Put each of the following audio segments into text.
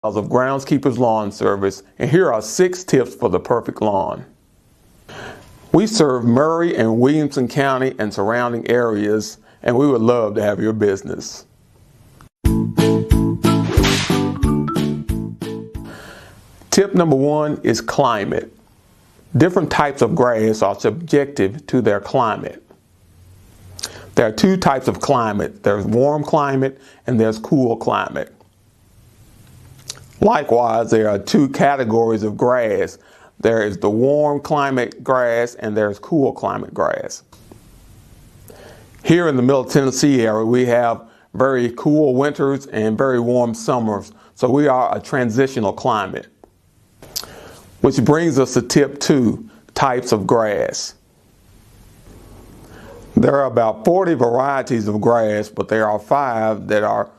of Groundskeepers Lawn Service, and here are 6 tips for the perfect lawn. We serve Murray and Williamson County and surrounding areas, and we would love to have your business. Tip number 1 is climate. Different types of grass are subjective to their climate. There are 2 types of climate. There's warm climate and there's cool climate. Likewise, there are 2 categories of grass. There is the warm climate grass and there's cool climate grass. Here in the Middle Tennessee area, we have very cool winters and very warm summers. So we are a transitional climate. Which brings us to tip 2, types of grass. There are about 40 varieties of grass, but there are 5 that are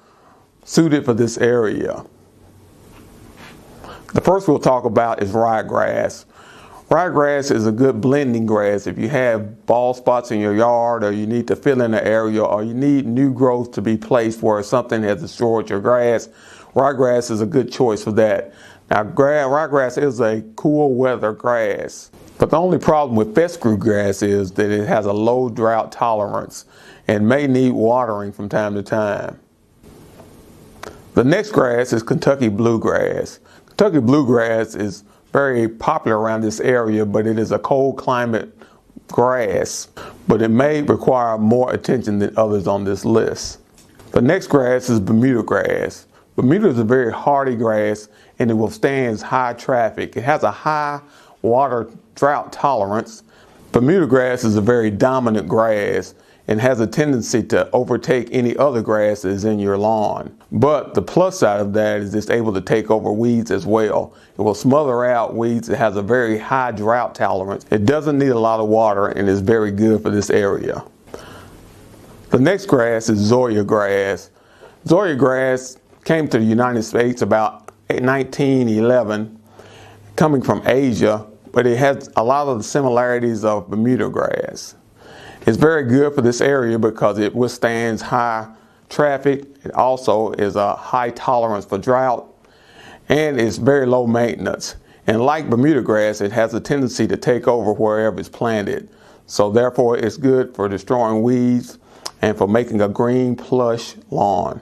suited for this area. The first we'll talk about is ryegrass. Ryegrass is a good blending grass. If you have bald spots in your yard, or you need to fill in an area, or you need new growth to be placed where something has destroyed your grass, ryegrass is a good choice for that. Now, ryegrass is a cool weather grass, but the only problem with fescue grass is that it has a low drought tolerance and may need watering from time to time. The next grass is Kentucky bluegrass. Kentucky bluegrass is very popular around this area, but it is a cold climate grass, but it may require more attention than others on this list. The next grass is Bermuda grass. Bermuda is a very hardy grass and it withstands high traffic. It has a high water drought tolerance. Bermuda grass is a very dominant grass and has a tendency to overtake any other grasses in your lawn. But the plus side of that is it's able to take over weeds as well. It will smother out weeds. It has a very high drought tolerance. It doesn't need a lot of water and is very good for this area. The next grass is Zoysia grass. Zoysia grass came to the United States about 1911, coming from Asia, but it has a lot of the similarities of Bermuda grass. It's very good for this area because it withstands high traffic. It also is a high tolerance for drought and it's very low maintenance. And like Bermuda grass, it has a tendency to take over wherever it's planted. So therefore it's good for destroying weeds and for making a green plush lawn.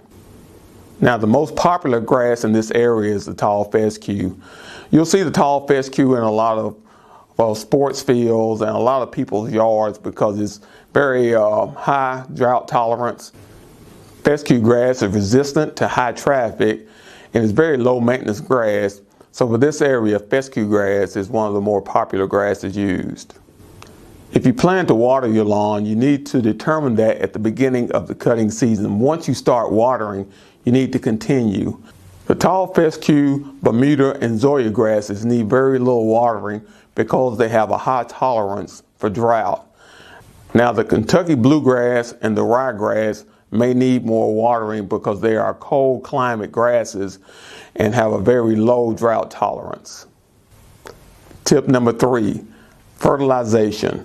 Now, the most popular grass in this area is the tall fescue. You'll see the tall fescue in a lot of sports fields and a lot of people's yards because it's very high drought tolerance. Fescue grass is resistant to high traffic and it's very low maintenance grass. So for this area, fescue grass is one of the more popular grasses used. If you plan to water your lawn, you need to determine that at the beginning of the cutting season. Once you start watering, you need to continue. The tall fescue, Bermuda, and Zoysia grasses need very little watering because they have a high tolerance for drought. Now, the Kentucky bluegrass and the ryegrass may need more watering because they are cold climate grasses and have a very low drought tolerance. Tip number 3, fertilization.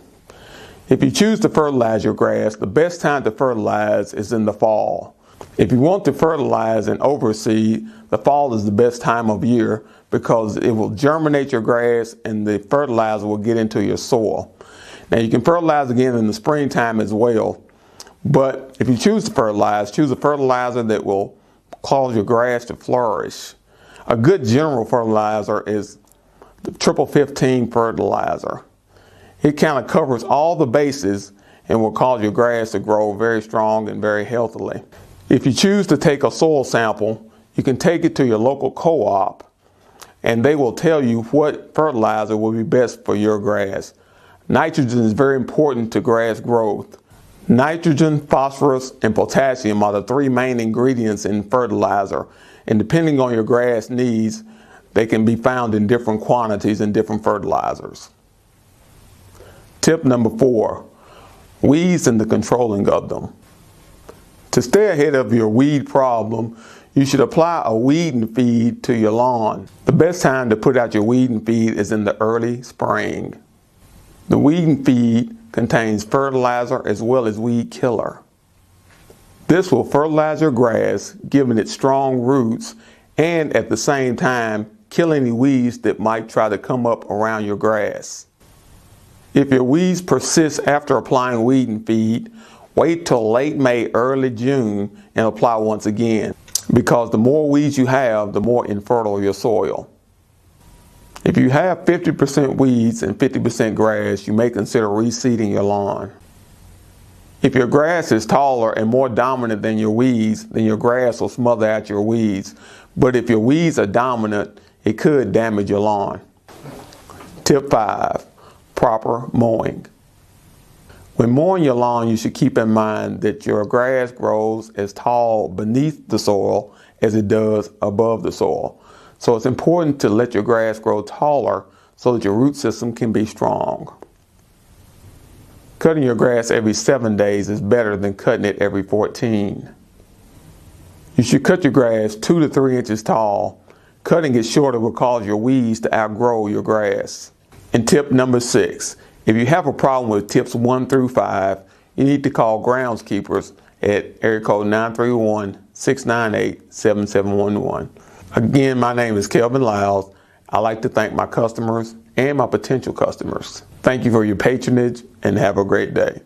If you choose to fertilize your grass, the best time to fertilize is in the fall. If you want to fertilize and overseed, the fall is the best time of year because it will germinate your grass and the fertilizer will get into your soil. Now, you can fertilize again in the springtime as well, but if you choose to fertilize, choose a fertilizer that will cause your grass to flourish. A good general fertilizer is the Triple 15 fertilizer. It kind of covers all the bases and will cause your grass to grow very strong and very healthily. If you choose to take a soil sample, you can take it to your local co-op and they will tell you what fertilizer will be best for your grass. Nitrogen is very important to grass growth. Nitrogen, phosphorus, and potassium are the 3 main ingredients in fertilizer. And depending on your grass needs, they can be found in different quantities in different fertilizers. Tip number 4, weeds and the controlling of them. To stay ahead of your weed problem, you should apply a weeding feed to your lawn. The best time to put out your weeding feed is in the early spring. The weeding feed contains fertilizer as well as weed killer. This will fertilize your grass, giving it strong roots and at the same time, kill any weeds that might try to come up around your grass. If your weeds persist after applying weeding feed, wait till late May, early June and apply once again, because the more weeds you have, the more infertile your soil. If you have 50% weeds and 50% grass, you may consider reseeding your lawn. If your grass is taller and more dominant than your weeds, then your grass will smother out your weeds. But if your weeds are dominant, it could damage your lawn. Tip 5, proper mowing. When mowing your lawn, you should keep in mind that your grass grows as tall beneath the soil as it does above the soil. So it's important to let your grass grow taller so that your root system can be strong. Cutting your grass every 7 days is better than cutting it every 14. You should cut your grass 2 to 3 inches tall. Cutting it shorter will cause your weeds to outgrow your grass. And tip number 6, if you have a problem with tips 1 through 5, you need to call groundskeepers at area code 931-698-7711. Again, my name is Kelvin Lyles. I'd like to thank my customers and my potential customers. Thank you for your patronage and have a great day.